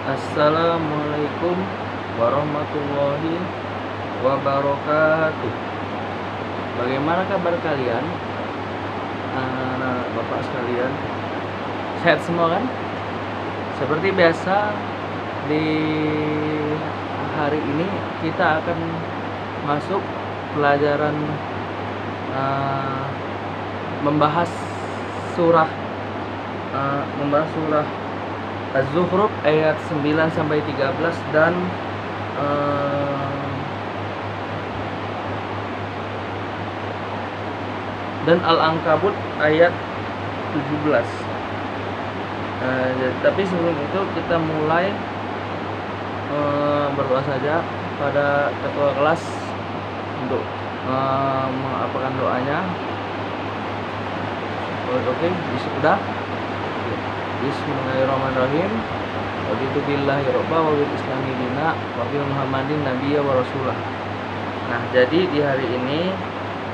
Assalamualaikum warahmatullahi wabarakatuh. Bagaimana kabar kalian, anak bapak sekalian? Sehat semua kan? Seperti biasa, di hari ini kita akan masuk pelajaran membahas surah Az-Zukhruf ayat 9 sampai 13 dan Al-Ankabut ayat 17. Tapi sebelum itu kita mulai berdoa saja pada ketua kelas untuk mengapakan doanya. Oke, sudah. Bismillahirrahmanirrahim. Wabitu billahi robba wabil islami dina wabil muhammadin nabiyya wa rasulah. Nah, jadi di hari ini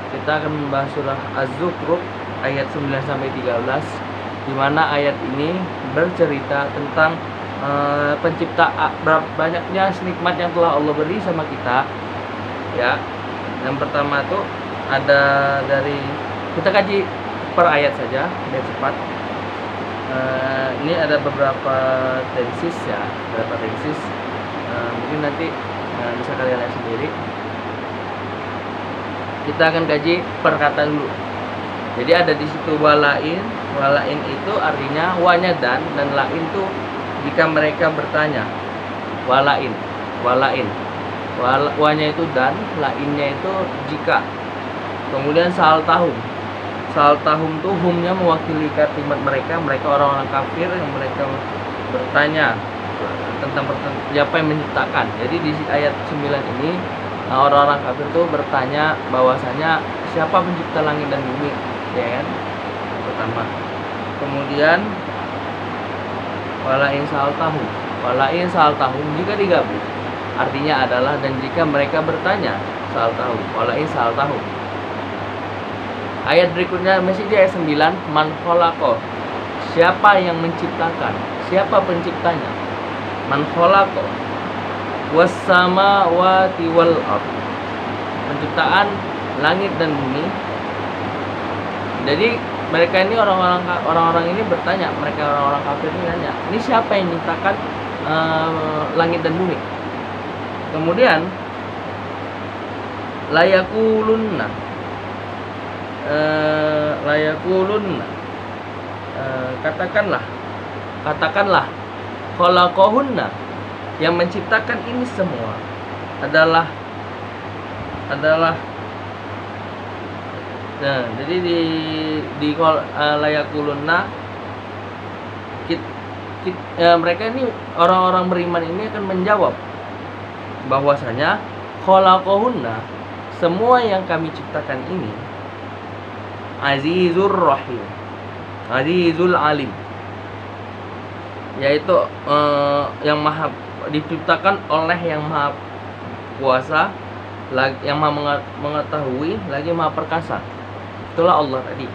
kita akan membahas surah Az-Zukhruf ayat 9 sampai 13, di mana ayat ini bercerita tentang banyaknya nikmat yang telah Allah beri sama kita. Ya. Yang pertama tuh ada dari, kita kaji per ayat saja biar cepat. Ini ada beberapa tensis ya, mungkin nanti bisa kalian lihat sendiri. Kita akan kaji perkataan dulu. Jadi ada di situ walain itu artinya wanya dan lain itu jika mereka bertanya. Wanya itu dan, lainnya itu jika. Kemudian sal tahum tuh humnya mewakili kalimat mereka orang-orang kafir yang mereka bertanya tentang siapa yang menciptakan. Jadi di ayat 9 ini orang-orang kafir tuh bertanya bahwasanya siapa pencipta langit dan bumi, ya kan? Pertama. Kemudian walain sal tahum jika digabung artinya adalah dan jika mereka bertanya walain sal tahum. Ayat berikutnya masih di ayat 9, man khalaqo, siapa yang menciptakan, siapa penciptanya. Man khalaqo was samawati wal ardh, penciptaan langit dan bumi. Jadi mereka ini orang-orang ini bertanya, mereka orang-orang kafir ini nanya, ini siapa yang menciptakan langit dan bumi? Kemudian layakulunna, katakanlah khalaqahunna, yang menciptakan ini semua adalah nah, jadi di layakulunna mereka ini orang-orang beriman ini akan menjawab bahwasanya khalaqahunna, semua yang kami ciptakan ini azizur rahim, azizul alim, yaitu yang maha diciptakan oleh yang maha kuasa, yang maha mengetahui, lagi maha perkasa. Itulah Allah tadi.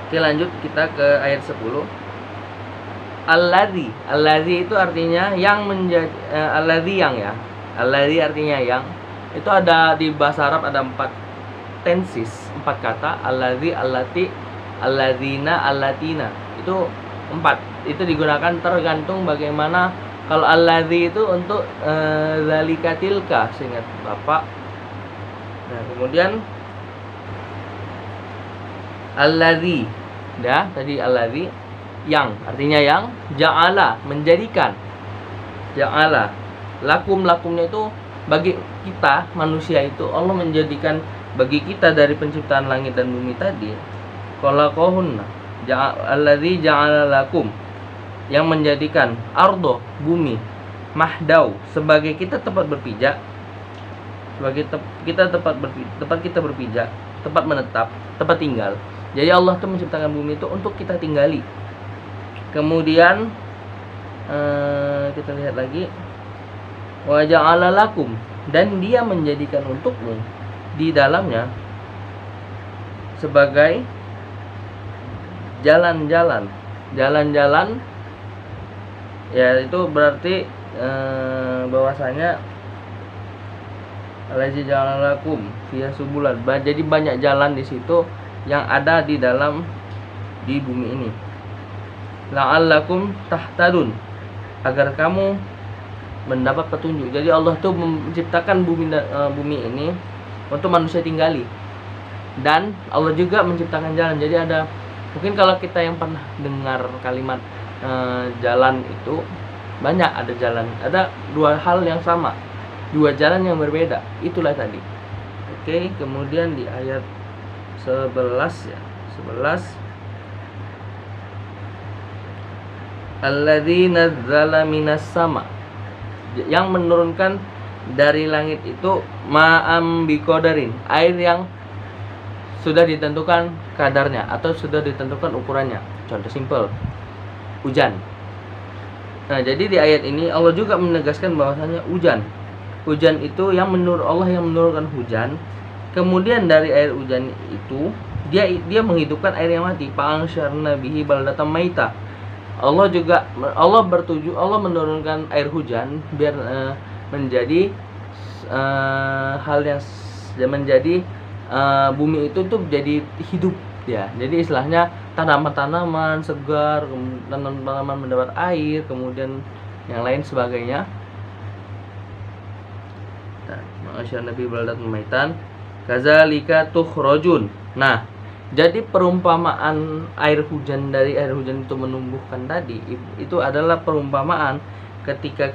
Oke, lanjut kita ke ayat 10. Alladzi itu artinya yang menjadi, alladzi yang ya. Alladzi artinya yang. Itu ada di bahasa Arab ada 4 tensis, 4 kata. Alladzi, allati, alladzina, allatina. Itu 4. Itu digunakan tergantung bagaimana. Kalau alladzi itu untuk zalika tilka, seingat Bapak. Nah, kemudian alladzi, ya, tadi alladzi yang artinya yang, ja'ala menjadikan, ja'ala lakumnya itu bagi kita manusia, itu Allah menjadikan bagi kita dari penciptaan langit dan bumi tadi. Khalaqahunna alladzi ja'ala lakum, yang menjadikan ardo bumi, mahdau sebagai kita tempat berpijak, sebagai tempat kita berpijak, tempat menetap, tempat tinggal. Jadi Allah tuh menciptakan bumi itu untuk kita tinggali. Kemudian kita lihat lagi, wa ja'ala lakum, dan dia menjadikan untukmu di dalamnya sebagai jalan-jalan Ya itu berarti bahwasanya allazi ja'ala lakum fiha subulan. Jadi banyak jalan di situ yang ada di dalam di bumi ini. La'allakum tahtadun, agar kamu mendapat petunjuk. Jadi Allah tuh menciptakan bumi ini untuk manusia tinggali. Dan Allah juga menciptakan jalan. Jadi ada, mungkin kalau kita yang pernah dengar kalimat jalan itu, banyak ada jalan. Ada dua hal yang sama, dua jalan yang berbeda. Itulah tadi. Oke, kemudian di ayat 11 ya. 11 Alladzi nazzala minas sama, yang menurunkan dari langit itu ma'am biqadarin, air yang sudah ditentukan kadarnya atau sudah ditentukan ukurannya. Contoh simpel, hujan. Nah, jadi di ayat ini Allah juga menegaskan bahwasanya hujan itu yang menurut Allah yang menurunkan hujan. Kemudian dari air hujan itu dia menghidupkan air yang mati. Fa'ansyarna bihi baldatan maita. Allah menurunkan air hujan biar menjadi hal yang menjadi bumi itu tuh jadi hidup ya. Jadi istilahnya tanaman-tanaman segar, tanaman-tanaman mendapat air, kemudian yang lain sebagainya. Masyaallah Nabi baldat maitan kadzalika tukhrajun. Nah, jadi perumpamaan air hujan dari air hujan itu menumbuhkan tadi itu adalah perumpamaan ketika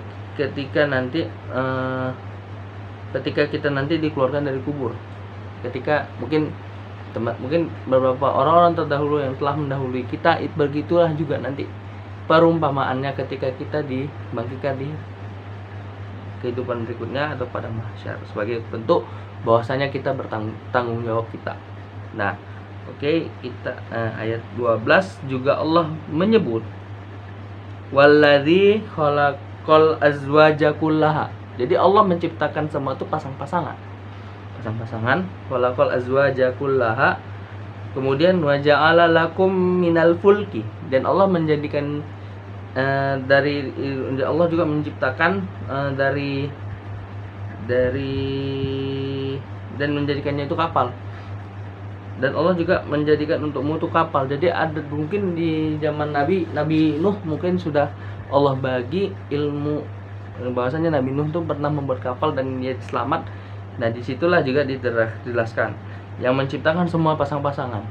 nanti ketika kita nanti dikeluarkan dari kubur. Ketika mungkin beberapa orang-orang terdahulu yang telah mendahului kita, begitulah juga nanti perumpamaannya ketika kita dibangkitkan di kehidupan berikutnya atau pada mahsyar, sebagai bentuk bahwasanya kita bertanggung jawab kita. Nah, oke, kita ayat 12 juga Allah menyebut waladzi khalaqal azwaja kullaha. Jadi Allah menciptakan semua itu pasang-pasangan. Khalaqal azwaja kullaha. Kemudian wa ja'ala lakum minal fulki, dan Allah menjadikan Allah juga menciptakan dari dan menjadikannya itu kapal. Dan Allah juga menjadikan untuk mutu kapal. Jadi ada mungkin di zaman Nabi Nuh mungkin sudah Allah bagi ilmu bahwasanya Nabi Nuh itu pernah membuat kapal dan dia selamat. Nah, disitulah juga dijelaskan yang menciptakan semua pasang-pasangan.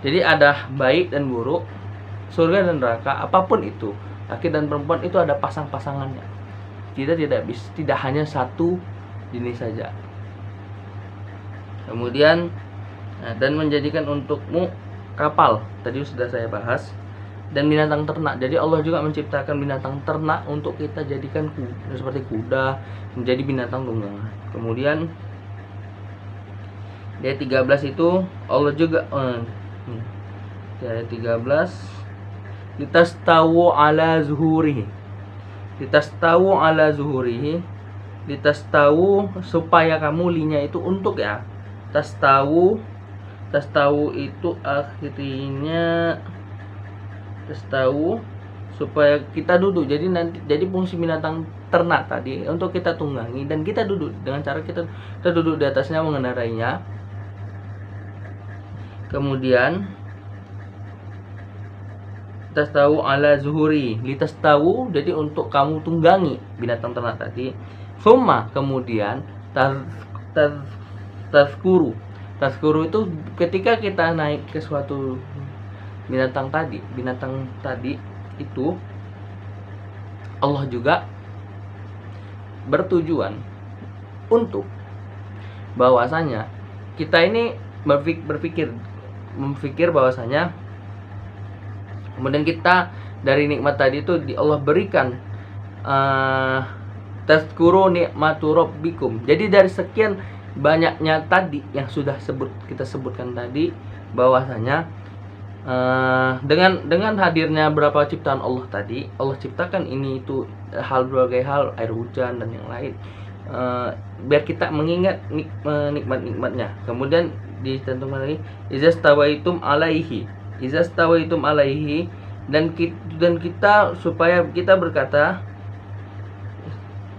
Jadi ada baik dan buruk, surga dan neraka, apapun itu, laki dan perempuan itu ada pasang-pasangannya. Tidak hanya satu jenis saja. Kemudian dan menjadikan untukmu kapal, tadi sudah saya bahas, dan binatang ternak. Jadi Allah juga menciptakan binatang ternak untuk kita jadikan seperti kuda, menjadi binatang tunggangan. Kemudian di ayat 13 itu Allah juga di ayat 13 litastawu ala zuhurihi. Litastawu supaya kamu linya itu untuk ya. Tastawu itu akhirnya supaya kita duduk. Jadi fungsi binatang ternak tadi untuk kita tunggangi dan kita duduk dengan cara kita duduk di atasnya mengendarainya. Kemudian tastawu ala zuhuri, litastawu jadi untuk kamu tunggangi binatang ternak tadi. Summa kemudian tazkuru itu ketika kita naik ke suatu binatang tadi itu Allah juga bertujuan untuk bahwasanya kita ini memfikir bahwasanya kemudian kita dari nikmat tadi itu Allah berikan tazkuru nikmatu rabbikum. Jadi dari sekian banyaknya tadi yang sudah kita sebutkan tadi bahwasanya dengan hadirnya berapa ciptaan Allah tadi, Allah ciptakan ini itu berbagai hal, air hujan dan yang lain, biar kita mengingat nikmat-nikmatnya. Kemudian ditentukan lagi izastawaitum alaihi dan kita supaya kita berkata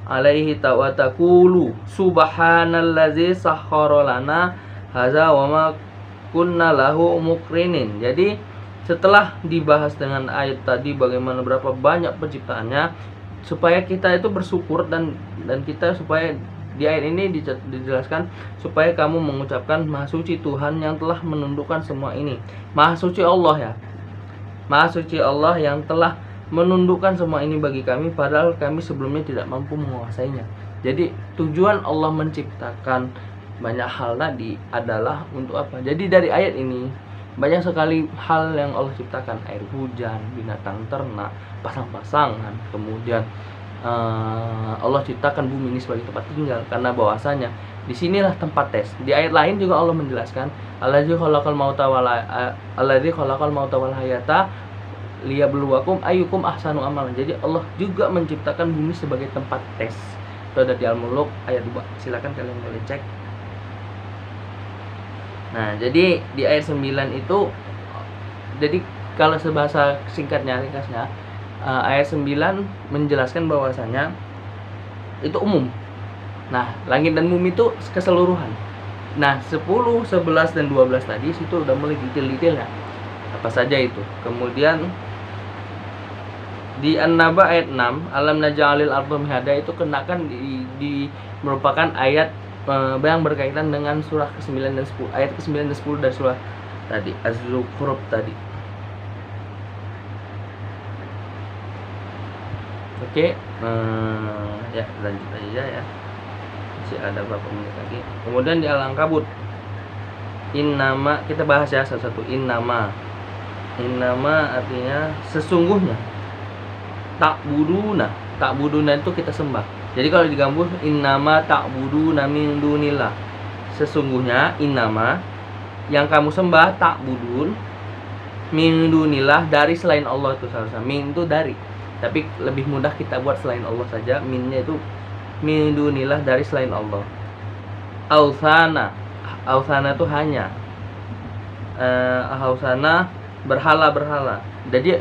alaihi taqulu subhanallazi sakhkhara lana hadza wa ma kunna lahu muqrinin. Jadi setelah dibahas dengan ayat tadi bagaimana berapa banyak penciptaannya, supaya kita itu bersyukur dan kita supaya di ayat ini dijelaskan supaya kamu mengucapkan Maha Suci Tuhan yang telah menundukkan semua ini. Maha Suci Allah ya. Maha Suci Allah yang telah menundukkan semua ini bagi kami padahal kami sebelumnya tidak mampu menguasainya. Jadi tujuan Allah menciptakan banyak hal tadi adalah untuk apa? Jadi dari ayat ini banyak sekali hal yang Allah ciptakan, air hujan, binatang ternak, pasang-pasangan, kemudian Allah ciptakan bumi ini sebagai tempat tinggal karena bahwasanya disinilah tempat tes. Di ayat lain juga Allah menjelaskan alladzi khalaqal mauta wal hayata liyabluwakum ayyukum ahsanu amalan. Jadi Allah juga menciptakan bumi sebagai tempat tes. Itu ada di Al-Mulk ayat 2. Silakan kalian boleh cek. Nah, jadi di ayat 9 itu jadi kalau sebahasa ringkasnya ayat 9 menjelaskan bahwasanya itu umum. Nah, langit dan bumi itu keseluruhan. Nah, 10, 11 dan 12 tadi situ udah mulai detail-detailnya. Apa saja itu. Kemudian di An-Naba ayat 6, alam naj'alil arda mihada itu kenakan di merupakan ayat yang berkaitan dengan surah ke-9 dan 10. Ayat ke-9 dan 10 dari surah tadi, Az-Zukhruf tadi. Oke, ya lanjut aja ya. Masih ada beberapa menit lagi. Kemudian di Al-Ankabut, innama, kita bahas ya satu-satu. Innama artinya sesungguhnya. Ta'buduna itu kita sembah. Jadi kalau digambus innama ta'buduna min dunillah. Sesungguhnya innama yang kamu sembah ta'budun min dunillah dari selain Allah itu seharusnya. Min itu dari. Tapi lebih mudah kita buat selain Allah saja. Minnya itu min dunillah dari selain Allah. Ausana itu hanya ausana berhala. Jadi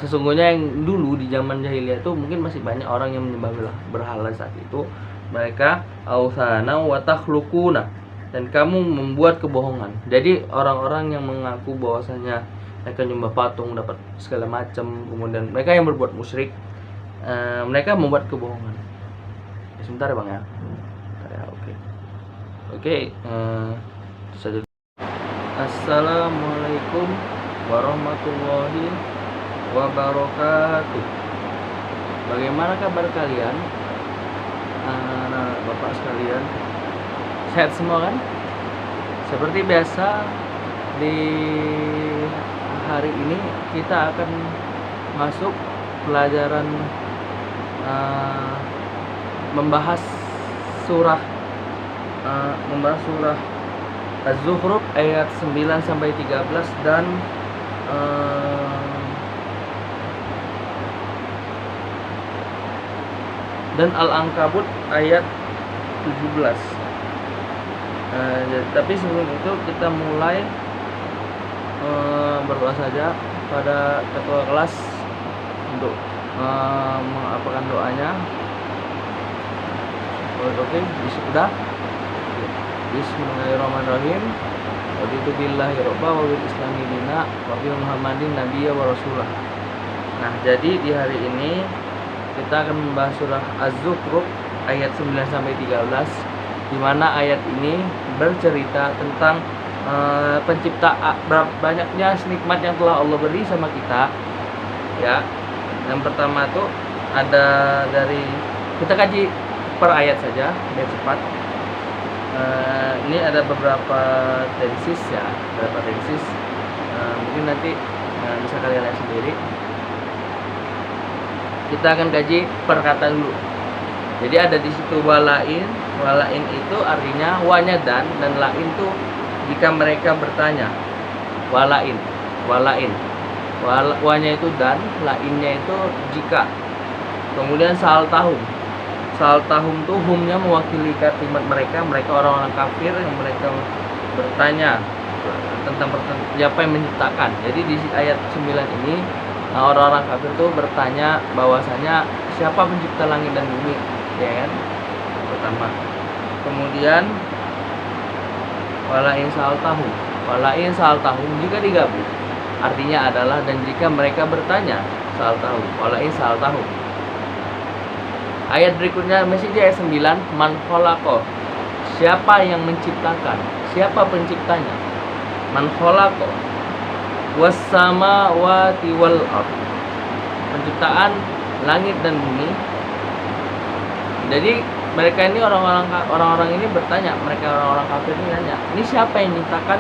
sesungguhnya yang dulu di zaman jahiliyah itu mungkin masih banyak orang yang menyembah berhala saat itu. Mereka ausana wa takhluquna, dan kamu membuat kebohongan. Jadi orang-orang yang mengaku bahwasanya mereka nyembah patung dapat segala macam, kemudian mereka yang berbuat musyrik, mereka membuat kebohongan. Sebentar ya Bang ya. Oke, saja. Assalamualaikum warahmatullahi wabarakatuh. Bagaimana kabar kalian, anak bapak sekalian? Sehat semua kan? Seperti biasa di hari ini kita akan masuk pelajaran membahas surah Az-Zukhruf ayat 9 sampai 13 dan Al-Ankabut ayat 17. Tapi sebelum itu kita mulai berdoa saja pada ketua kelas untuk mengapakan doanya. Oke, sudah. Bismillahirrahmanirrahim. Waditu billahi robba wa bil islami dina wa bi muhammadin nabiyya wa rasulah. Nah, jadi di hari ini kita akan membahas surah Az-Zukhruf ayat 9 sampai 13, di mana ayat ini bercerita tentang penciptaan, banyaknya nikmat yang telah Allah beri sama kita. Ya. Yang pertama tuh ada dari, kita kaji per ayat saja biar cepat. Ini ada beberapa tensis ya, mungkin nanti bisa kalian lihat sendiri. Kita akan kaji perkataan dulu. Jadi ada di situ walain itu artinya wanya dan lain tuh jika mereka bertanya. Walain wanya itu dan, lainnya itu jika. Kemudian sal tahum tuh humnya mewakili kalimat mereka orang-orang kafir yang mereka bertanya tentang siapa yang menciptakan. Jadi di ayat 9 ini orang-orang kafir tuh bertanya bahwasanya siapa pencipta langit dan bumi, ya kan? Pertama. Kemudian wala in sa'altahum jika digabung. Artinya adalah dan jika mereka bertanya sa'altahum, wala in sa'altahum. Ayat berikutnya masih di ayat 9, man khalaqa. Siapa yang menciptakan? Siapa penciptanya? Man khalaqa was samawati wal ard. Penciptaan langit dan bumi. Jadi mereka ini orang-orang ini bertanya, mereka orang-orang kafir ini nanya, ini siapa yang menciptakan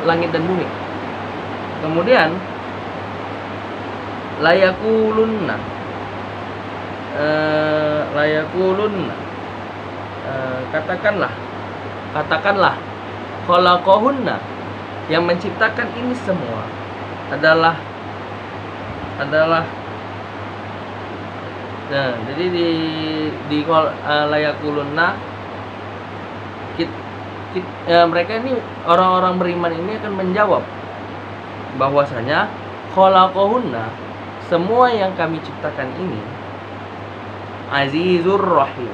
langit dan bumi? Kemudian layakulunna katakanlah khalaqahunna, yang menciptakan ini semua adalah nah, jadi di layakulunna mereka ini orang-orang beriman ini akan menjawab bahwasanya khalaqahunna, semua yang kami ciptakan ini azizur rahim,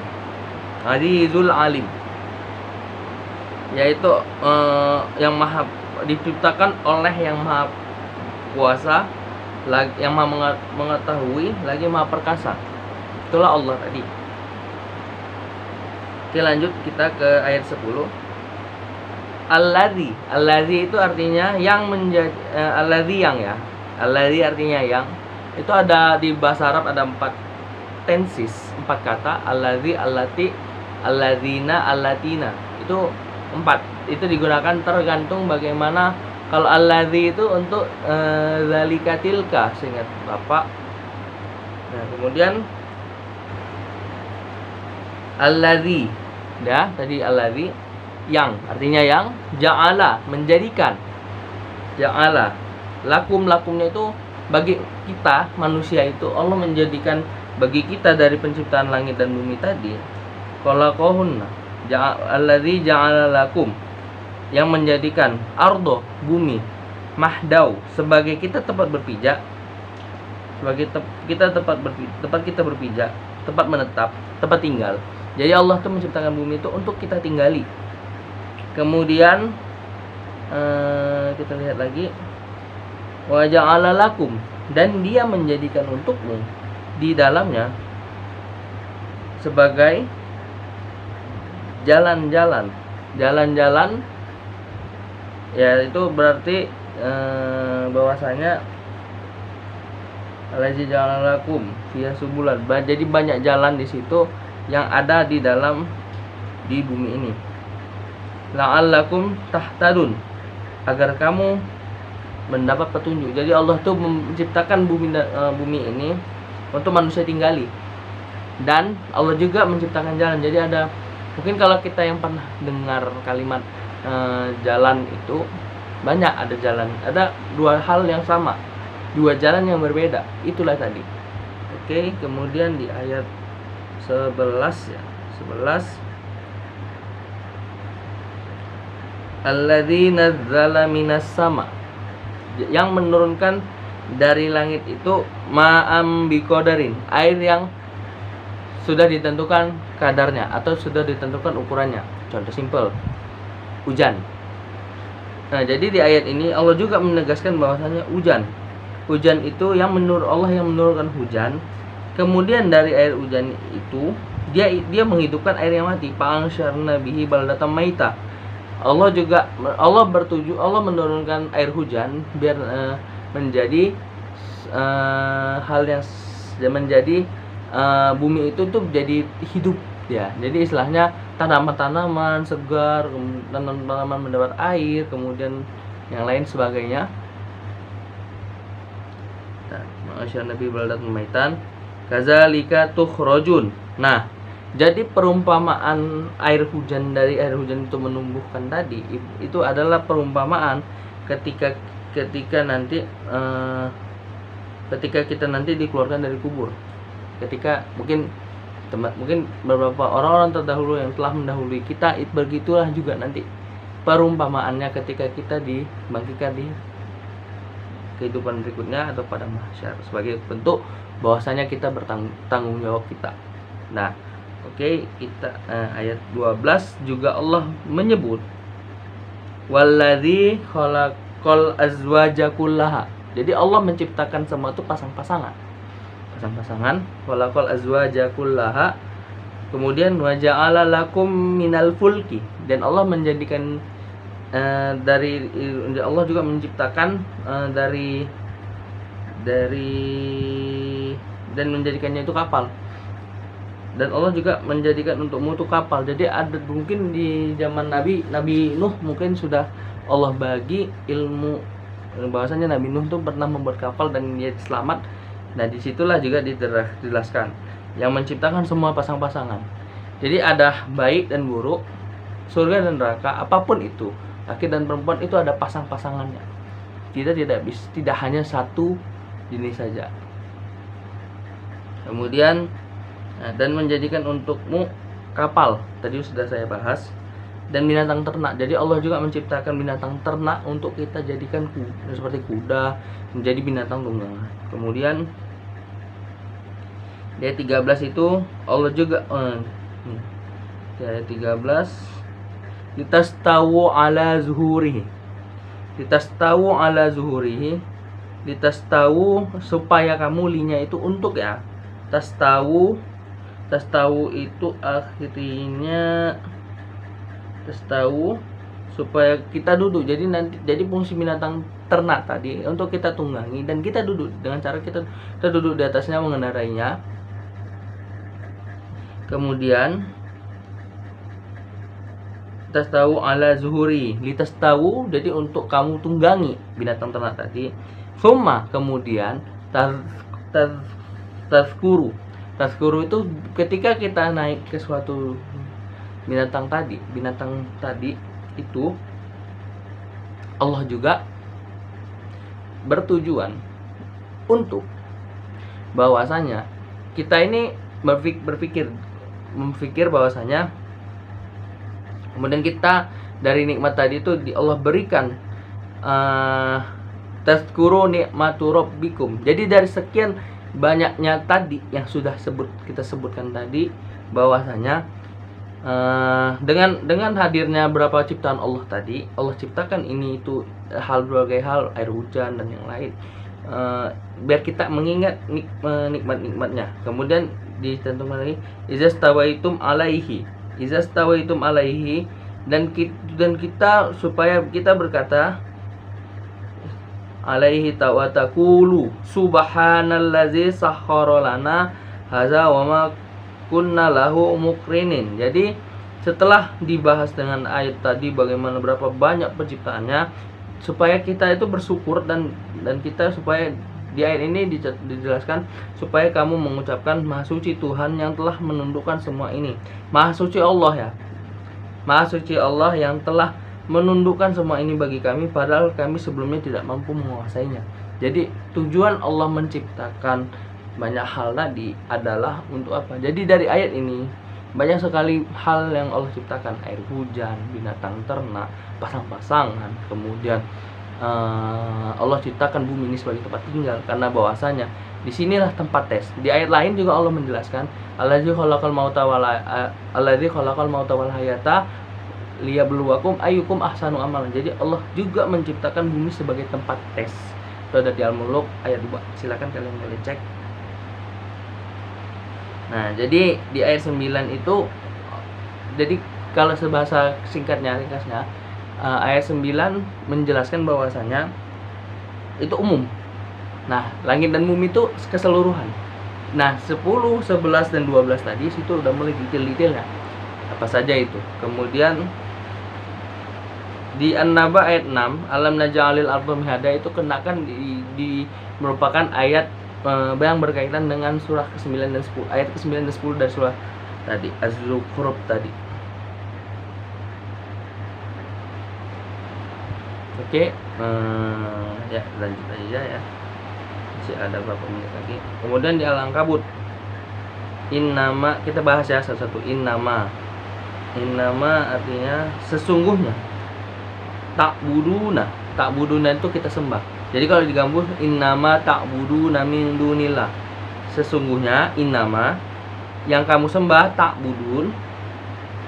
azizul alim, yaitu yang maha diciptakan oleh yang maha kuasa, yang maha mengetahui, lagi maha perkasa. Itulah Allah tadi. Oke, lanjut kita ke ayat 10. Alladzi itu artinya yang menjadi alladzi yang ya. Alladzi artinya yang. Itu ada di bahasa Arab ada 4 tensis, 4 kata. Alladzi, allati, alladzina, allatina. Itu 4. Itu digunakan tergantung bagaimana. Kalau alladzi itu untuk zalika tilka, seingat Bapak. Nah, kemudian alladzi, ya, tadi alladzi yang artinya yang, ja'ala menjadikan, ja'ala lakumnya itu bagi kita manusia itu Allah menjadikan bagi kita dari penciptaan langit dan bumi tadi. Khalaqahunna alladzi ja'ala lakum, yang menjadikan ardo bumi mahdau sebagai kita tempat berpijak, sebagai tempat kita berpijak, tempat menetap, tempat tinggal. Jadi Allah tuh menciptakan bumi itu untuk kita tinggali. Kemudian kita lihat lagi, wa ja'ala lakum, dan dia menjadikan untukmu di dalamnya sebagai jalan-jalan, ya itu berarti bahwasanya allazi ja'ala lakum fiha subulan, jadi banyak jalan di situ yang ada di dalam di bumi ini. La'allakum tahtadun, agar kamu mendapat petunjuk. Jadi Allah tuh menciptakan bumi ini untuk manusia tinggali, dan Allah juga menciptakan jalan. Jadi ada mungkin kalau kita yang pernah dengar kalimat jalan itu banyak, ada jalan, ada 2 hal yang sama, 2 jalan yang berbeda. Itulah tadi. Oke, kemudian di ayat 11 ya, 11 alladzi nazzala minas sama, yang menurunkan dari langit itu ma'am biqadarin, air yang sudah ditentukan kadarnya atau sudah ditentukan ukurannya. Contoh simpel, hujan. Nah, jadi di ayat ini Allah juga menegaskan bahwasanya hujan itu yang menurut Allah yang menurunkan hujan. Kemudian dari air hujan itu dia menghidupkan air yang mati. Fa'ansyarna bihi baldatan maita. Allah menurunkan air hujan biar menjadi hal yang menjadi bumi itu tuh jadi hidup ya. Jadi istilahnya tanaman-tanaman segar, tanaman-tanaman mendapat air, kemudian yang lain sebagainya. Nah, ma'asyar nabi baldatan maitan kazalika tukhrajun. Nah, jadi perumpamaan air hujan dari air hujan itu menumbuhkan tadi itu adalah perumpamaan ketika nanti ketika kita nanti dikeluarkan dari kubur. Ketika mungkin beberapa orang-orang terdahulu yang telah mendahului kita, begitulah juga nanti perumpamaannya ketika kita dibangkitkan di kehidupan berikutnya atau pada mahsyar, sebagai bentuk bahwasanya kita bertanggung jawab kita. Nah, oke, kita ayat 12 juga Allah menyebut walladzi khalaqal azwaja kullaha. Jadi Allah menciptakan semua itu pasang-pasangan. Khalaqal azwaja kullaha. Kemudian wa ja'ala lakum minal fulki, dan Allah menjadikan Allah juga menciptakan dari dan menjadikannya itu kapal. Dan Allah juga menjadikan untuk mutu kapal. Jadi ada mungkin di zaman Nabi Nuh mungkin sudah Allah bagi ilmu bahwasanya Nabi Nuh itu pernah membuat kapal dan dia selamat. Nah, disitulah juga dijelaskan yang menciptakan semua pasang-pasangan. Jadi ada baik dan buruk, surga dan neraka, apapun itu, laki dan perempuan itu ada pasang-pasangannya. Tidak hanya satu jenis saja. Kemudian dan menjadikan untukmu kapal, tadi sudah saya bahas, dan binatang ternak. Jadi Allah juga menciptakan binatang ternak untuk kita jadikan seperti kuda, menjadi binatang tunggangan. Kemudian di ayat 13 itu Allah juga di ayat 13 litastawu ala zuhurihi. Litastawu supaya kamu linya itu untuk ya. Tastawu itu akhirnya tastawu supaya kita duduk. Jadi fungsi binatang ternak tadi untuk kita tunggangi dan kita duduk dengan cara kita duduk di atasnya mengendarainya. Kemudian tastawu ala zuhuri, litastawu jadi untuk kamu tunggangi binatang ternak tadi. Summa kemudian tazkuru itu ketika kita naik ke suatu binatang tadi itu Allah juga bertujuan untuk bahwasanya kita ini memfikir bahwasanya kemudian kita dari nikmat tadi itu Allah berikan tazkuru nikmatu rabbikum. Jadi dari sekian banyaknya tadi yang sudah kita sebutkan tadi bahwasanya dengan hadirnya berapa ciptaan Allah tadi, Allah ciptakan ini itu berbagai hal, air hujan dan yang lain, biar kita mengingat nikmat-nikmatnya. Kemudian ditentukan lagi izastawaitum alaihi dan kita supaya kita berkata alaihi tawakulu subhanallazi sakhkhara lana hadza wa ma kunna lahu muqrinin. Jadi setelah dibahas dengan ayat tadi bagaimana berapa banyak penciptaannya, supaya kita itu bersyukur dan kita supaya di ayat ini dijelaskan supaya kamu mengucapkan Maha Suci Tuhan yang telah menundukkan semua ini. Maha Suci Allah ya. Maha Suci Allah yang telah menundukkan semua ini bagi kami padahal kami sebelumnya tidak mampu menguasainya. Jadi tujuan Allah menciptakan banyak hal tadi adalah untuk apa? Jadi dari ayat ini banyak sekali hal yang Allah ciptakan, air hujan, binatang ternak, pasang-pasangan, kemudian Allah ciptakan bumi ini sebagai tempat tinggal karena bahwasanya disinilah tempat tes. Di ayat lain juga Allah menjelaskan alladzi khalaqal mauta wal hayata liyabluwakum ayyukum ahsanu amalan. Jadi Allah juga menciptakan bumi sebagai tempat tes. Itu ada di Al-Mulk ayat 2. Silakan kalian cek. Nah, jadi di ayat 9 itu jadi kalau sebahasa ringkasnya ayat 9 menjelaskan bahwasanya itu umum. Nah, langit dan bumi itu keseluruhan. Nah, 10, 11 dan 12 tadi situ udah mulai detail-detailnya. Apa saja itu. Kemudian di An-Naba ayat 6, alam naj'alil arda mihada itu kenakan di merupakan ayat yang berkaitan dengan surah ke-9 dan 10, ayat ke-9 dan 10 dari surah tadi Az-Zukhruf tadi. Oke, ya lanjut aja ya. Masih ada berapa menit lagi. Kemudian di Al-Ankabut, innama, kita bahas ya satu-satu. Innama artinya sesungguhnya. ta'buduna itu kita sembah. Jadi kalau digabung innama ta'buduna min dunillah, sesungguhnya innama yang kamu sembah ta'budun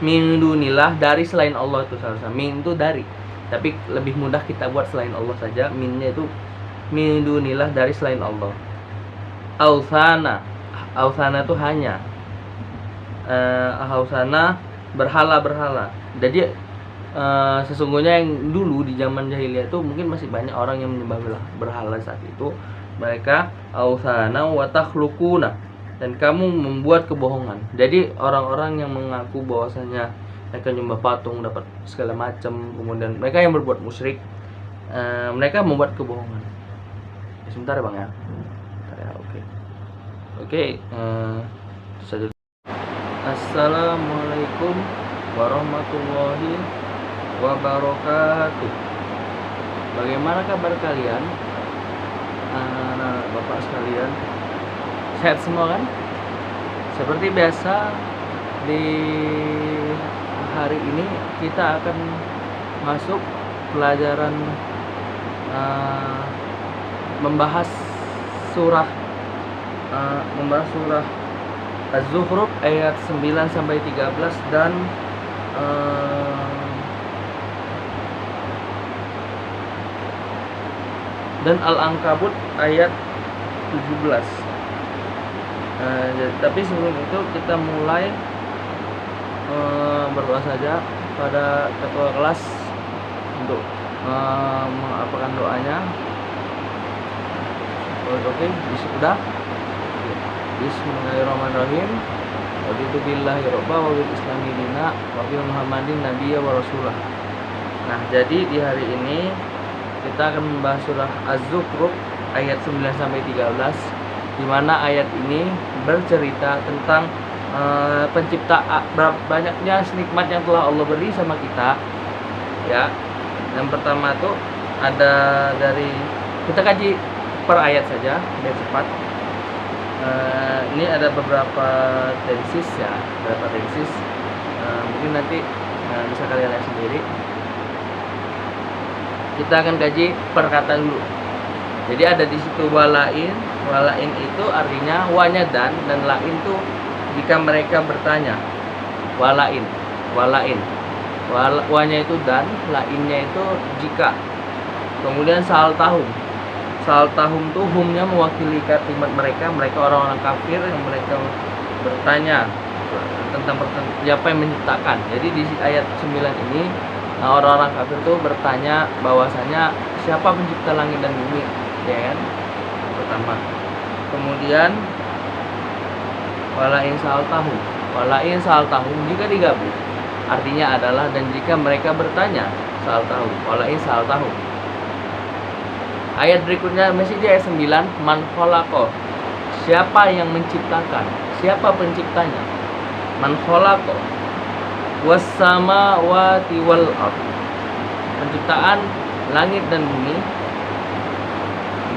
min dunillah, dari selain Allah. Itu seharusnya min itu dari, tapi lebih mudah kita buat selain Allah saja. Minnya itu min dunillah, dari selain Allah. Ausana itu hanya ausana berhala. Jadi sesungguhnya yang dulu di zaman jahiliyah itu mungkin masih banyak orang yang menyembah berhala. Saat itu mereka ausana wa takhluquna, dan kamu membuat kebohongan. Jadi orang-orang yang mengaku bahwasanya mereka nyembah patung dapat segala macam, kemudian mereka yang berbuat musyrik, mereka membuat kebohongan. Sebentar ya Bang ya. Oke, saja. Assalamualaikum warahmatullahi wabarakatuh. Bagaimana kabar kalian, anak bapak sekalian? Sehat semua kan? Seperti biasa di hari ini kita akan masuk pelajaran membahas surah Az-Zukhruf ayat 9 sampai 13 dan Al-Ankabut ayat 17. Tapi sebelum itu kita mulai berdoa saja pada ketua kelas untuk mengapakan doanya. Oke, sudah. Bismillahirrahmanirrahim. Wabitu billahi robba wabil islami dina wabil muhammadin nabiyya wa rasulah. Nah, jadi di hari ini kita akan membahas surah Az-Zukhruf ayat 9 sampai 13, di mana ayat ini bercerita tentang penciptaan, banyaknya nikmat yang telah Allah beri sama kita. Ya. Yang pertama tuh ada dari, kita kaji per ayat saja biar cepat. Ini ada beberapa tensis ya, mungkin nanti bisa kalian lihat sendiri. Kita akan kaji perkataan dulu. Jadi ada di situ walain itu artinya wanya dan lain itu jika mereka bertanya. Wanya itu dan, lainnya itu jika. Kemudian sal tahum tuh humnya mewakili kalimat mereka orang-orang kafir yang mereka bertanya tentang siapa yang menciptakan. Jadi di ayat 9 ini orang-orang kafir tuh bertanya bahwasanya siapa pencipta langit dan bumi, ya kan? Pertama. Kemudian walain sal tahum jika digabung artinya adalah dan jika mereka bertanya, walain sal tahum. Ayat berikutnya masih di ayat 9, man khalaqo, siapa yang menciptakan, siapa penciptanya. Man khalaqo was samawati wal ardh, penciptaan langit dan bumi.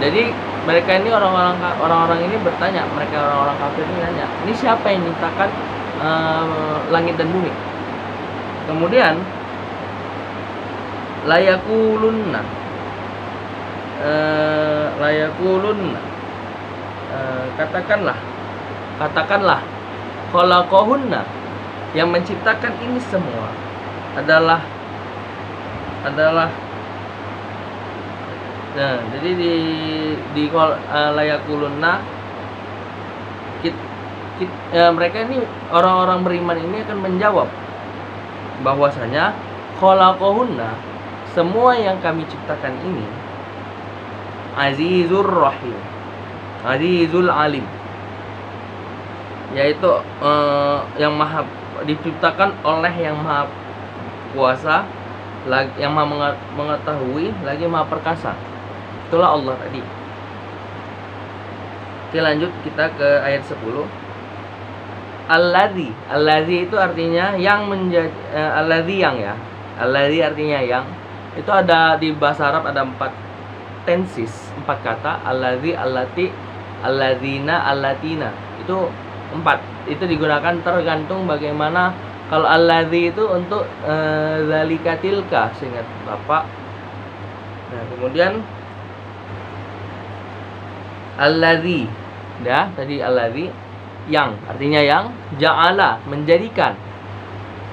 Jadi mereka ini orang-orang ini bertanya, mereka orang-orang kafir ini nanya, ini siapa yang menciptakan langit dan bumi? Kemudian layakulunna, katakanlah khalaqahunna, yang menciptakan ini semua adalah nah, jadi di layakulunna mereka ini orang-orang beriman ini akan menjawab bahwasanya khalaqahunna, semua yang kami ciptakan ini azizur rahim, azizul alim, yaitu yang maha diciptakan oleh yang maha kuasa, yang maha mengetahui, lagi maha perkasa. Itulah Allah tadi. Oke, lanjut kita ke ayat 10. Alladzi itu artinya yang menjadi, alladzi yang ya. Alladzi artinya yang. Itu ada di bahasa Arab ada 4 tensis, 4 kata. Alladzi, allati, alladzina, allatina. Itu 4. Itu digunakan tergantung bagaimana. Kalau alladzi itu untuk zalika tilka, seingat Bapak, Nah, kemudian alladzi, ya, tadi alladzi yang, artinya yang, ja'ala menjadikan,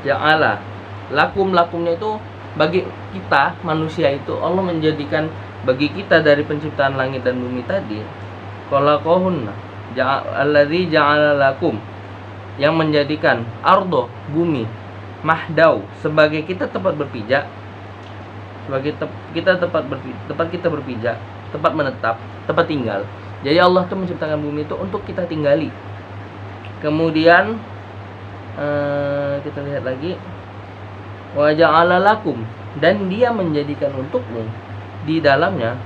ja'ala lakumnya itu bagi kita manusia itu Allah menjadikan bagi kita dari penciptaan langit dan bumi tadi, khalaqahunna, alladzi ja'ala lakum, yang menjadikan ardo, bumi, mahdau, sebagai kita tempat berpijak, sebagai tempat kita berpijak, tempat menetap, tempat tinggal. Jadi Allah tuh menciptakan bumi itu untuk kita tinggali. Kemudian kita lihat lagi, wa ja'ala lakum, dan dia menjadikan untukmu di dalamnya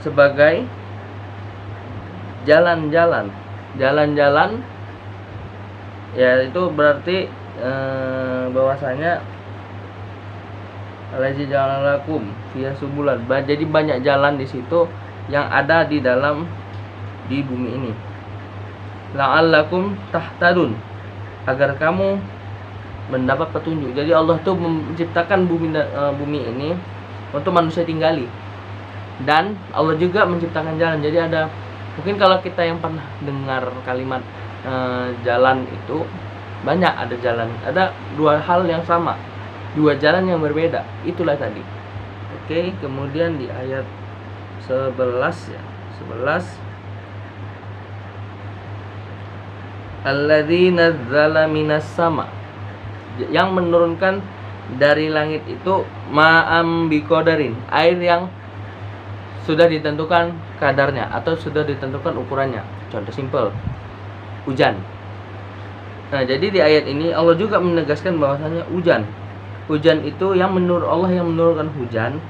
sebagai jalan-jalan, ya itu berarti bahwasanya allazi ja'ala lakum fiha subulan, jadi banyak jalan di situ yang ada di dalam di bumi ini, la'allakum tahtadun, agar kamu mendapat petunjuk. Jadi Allah tuh menciptakan bumi ini untuk manusia tinggali, dan Allah juga menciptakan jalan. Jadi ada, mungkin kalau kita yang pernah dengar kalimat jalan itu, banyak ada jalan, ada dua hal yang sama, dua jalan yang berbeda, itulah tadi. Oke, kemudian di ayat 11 ya, 11, alladzi nazzala minas sama, yang menurunkan dari langit itu ma'am biqadarin, air yang sudah ditentukan kadarnya atau sudah ditentukan ukurannya. Contoh simpel, hujan. Nah, jadi di ayat ini Allah juga menegaskan bahwasanya hujan itu yang menurut Allah yang menurunkan hujan.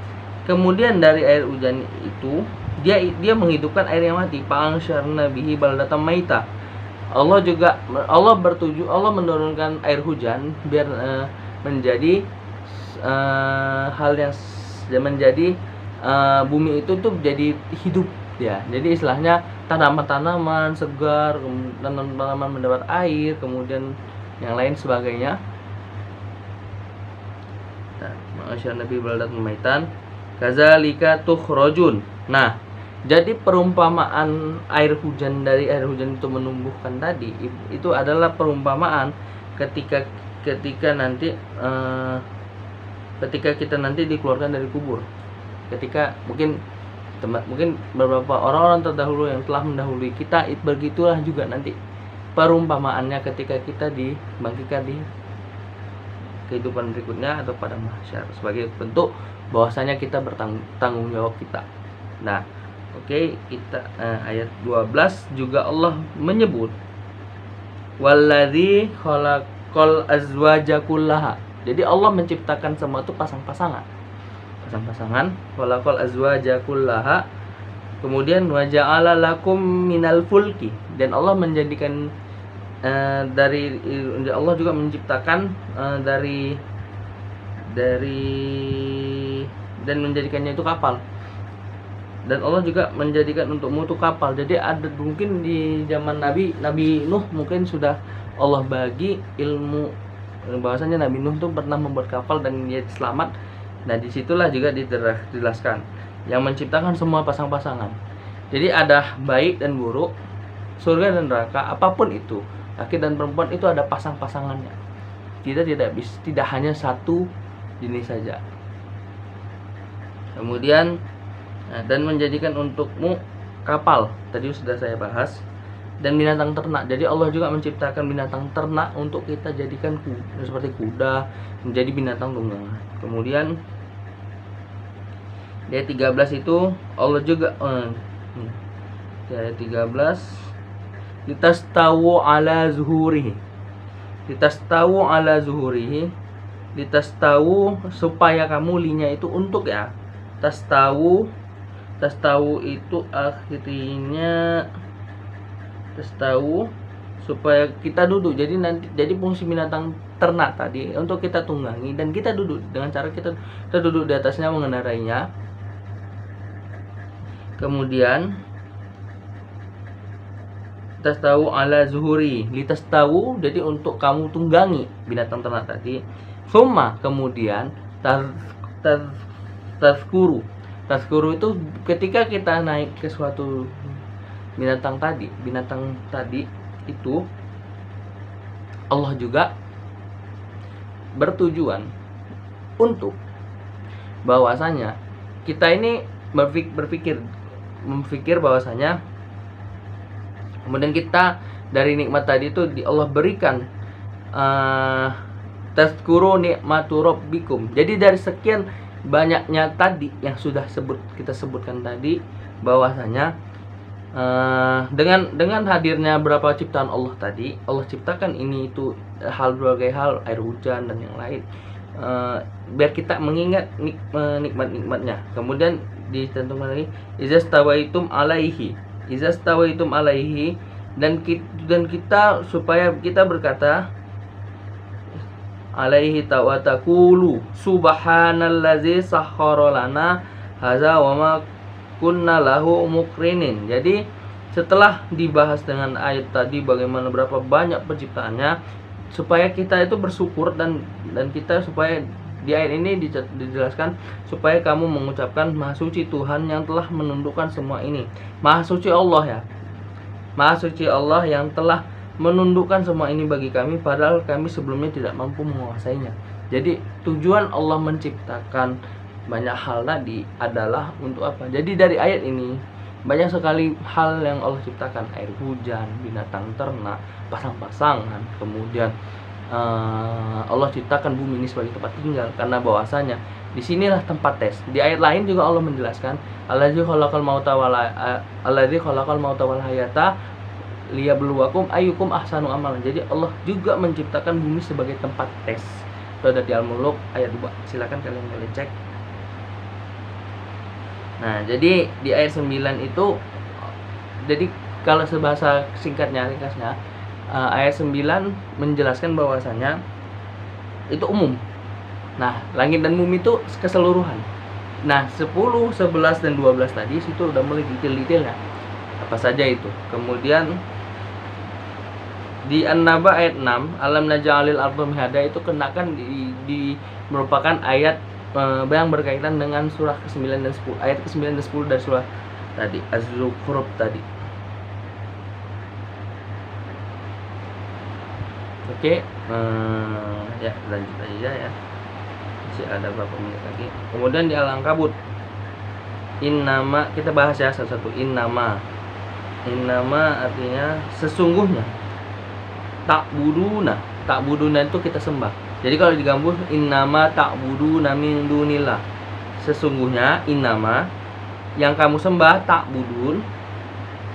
Kemudian dari air hujan itu dia menghidupkan air yang mati. Fa'ansyarna bihi baldatan maita. Allah menurunkan air hujan biar menjadi hal yang menjadi bumi itu tuh jadi hidup ya. Jadi istilahnya tanaman-tanaman segar, tanaman-tanaman mendapat air, kemudian yang lain sebagainya. Nah, ma'asyar nabi baldatan maitan kazalika tukhrajun. Nah, jadi perumpamaan air hujan, dari air hujan itu menumbuhkan tadi, itu adalah perumpamaan ketika nanti ketika kita nanti dikeluarkan dari kubur. Ketika mungkin beberapa orang-orang terdahulu yang telah mendahului kita, begitulah juga nanti perumpamaannya ketika kita dibangkitkan di kehidupan berikutnya atau pada mahsyar, sebagai bentuk bahwasanya kita bertanggung jawab kita. Nah, oke, kita ayat 12 juga Allah menyebut walladzi khalaqal azwaja kullaha. Jadi Allah menciptakan semua itu pasang-pasangan, khalaqal azwaja kullaha. Kemudian wa ja'ala lakum minal fulki, dan Allah menjadikan Allah juga menciptakan dari dan menjadikannya itu kapal. Dan Allah juga menjadikan untuk mutu kapal. Jadi ada mungkin di zaman Nabi Nuh mungkin sudah Allah bagi ilmu bahwasanya Nabi Nuh itu pernah membuat kapal dan dia selamat. Nah, disitulah juga dijelaskan yang menciptakan semua pasang-pasangan. Jadi ada baik dan buruk, surga dan neraka, apapun itu, laki dan perempuan itu ada pasang-pasangannya. Kita tidak hanya satu jenis saja. Kemudian dan menjadikan untukmu kapal, tadi sudah saya bahas, dan binatang ternak. Jadi Allah juga menciptakan binatang ternak untuk kita jadikan seperti kuda, menjadi binatang tunggangan. Kemudian di ayat 13 itu Allah juga di ayat 13, litastawu ala zuhurihi, litastawu supaya kamu linya itu untuk ya, tastawu itu akhirnya tastawu supaya kita duduk. Jadi fungsi binatang ternak tadi untuk kita tunggangi dan kita duduk dengan cara kita duduk di atasnya mengendarainya. Kemudian tastawu ala zuhuri, litastawu jadi untuk kamu tunggangi binatang ternak tadi. Summa kemudian Tazkuru. Tazkuru itu ketika kita naik ke suatu binatang tadi itu Allah juga bertujuan untuk bahwasanya kita ini berpikir bahwasanya kemudian kita dari nikmat tadi itu Allah berikan tazkuru nikmatu rabbikum. Jadi dari sekian banyaknya tadi yang sudah kita sebutkan tadi bahwasanya dengan hadirnya berapa ciptaan Allah tadi, Allah ciptakan ini itu berbagai hal, air hujan dan yang lain, biar kita mengingat nikmat-nikmatnya. Kemudian ditentukan lagi izastawaitum alaihi dan kita supaya kita berkata alaihi tawataqulu subhanallazi sakhkhara lana hadza wa ma kunna lahu mukrinin. Jadi setelah dibahas dengan ayat tadi bagaimana berapa banyak penciptaannya, supaya kita itu bersyukur dan kita supaya di ayat ini dijelaskan supaya kamu mengucapkan Maha Suci Tuhan yang telah menundukkan semua ini. Maha Suci Allah ya. Maha Suci Allah yang telah menundukkan semua ini bagi kami padahal kami sebelumnya tidak mampu menguasainya. Jadi tujuan Allah menciptakan banyak hal tadi adalah untuk apa? Jadi dari ayat ini banyak sekali hal yang Allah ciptakan, air hujan, binatang ternak, pasang-pasangan, kemudian Allah ciptakan bumi ini sebagai tempat tinggal karena bahwasanya disinilah tempat tes. Di ayat lain juga Allah menjelaskan allazi khalaqal mauta wal hayata liyabluwakum ayyukum ahsanu amalan. Jadi Allah juga menciptakan bumi sebagai tempat tes. Itu ada di Al-Mulk ayat 2. Silakan kalian boleh cek. Nah, jadi di ayat 9 itu, jadi kalau sebahasa ringkasnya, ayat 9 menjelaskan bahwasanya itu umum. Nah, langit dan bumi itu keseluruhan. Nah, 10, 11 dan 12 tadi situ udah mulai detail-detailnya. Apa saja itu. Kemudian di An-Naba ayat 6, alam naj'alil arda mihada itu kenakan di merupakan ayat yang berkaitan dengan surah ke-9 dan 10, ayat ke-9 dan 10 dari surah tadi Az-Zukhruf tadi. Oke, ya lanjut aja ya. Masih ada beberapa menit lagi. Kemudian di Al-Ankabut, innama, kita bahas ya satu-satu. Innama artinya sesungguhnya. Ta'buduna itu kita sembah. Jadi kalau digambus innama ta'buduna min dunillah. Sesungguhnya innama yang kamu sembah ta'budun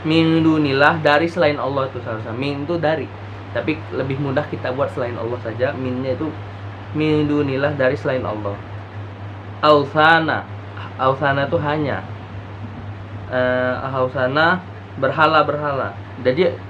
min dunillah dari selain Allah itu seharusnya. Min itu dari. Tapi lebih mudah kita buat selain Allah saja. Minnya itu min dunillah dari selain Allah. Ausana itu hanya ausana berhala. Jadi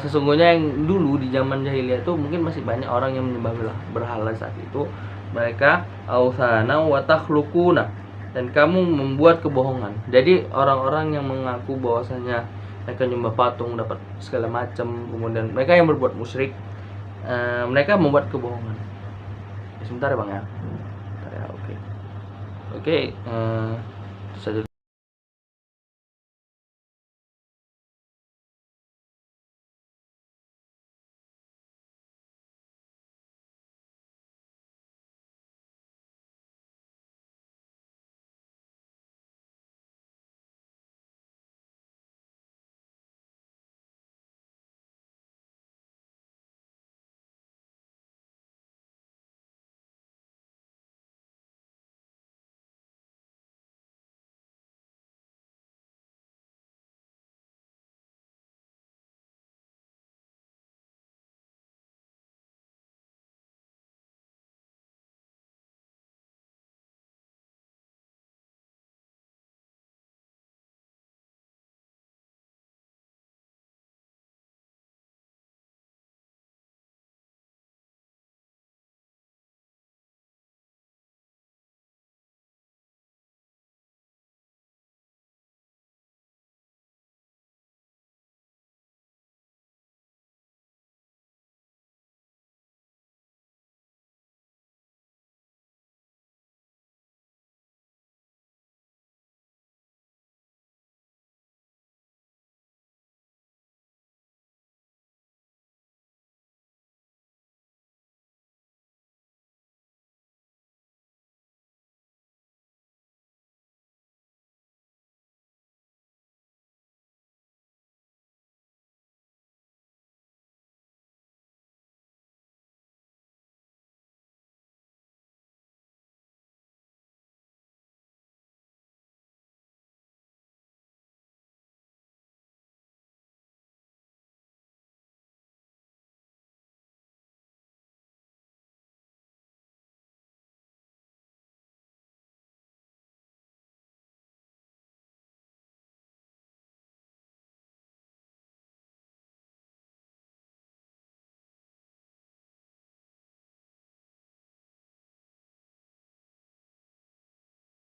sesungguhnya yang dulu di zaman jahiliyah itu mungkin masih banyak orang yang menyembah berhala saat itu. Mereka ausana wa takhluquna, dan kamu membuat kebohongan. Jadi orang-orang yang mengaku bahwasanya mereka nyembah patung dapat segala macam, kemudian mereka yang berbuat musyrik, mereka membuat kebohongan. Sebentar ya Bang ya. Oke. Itu saja.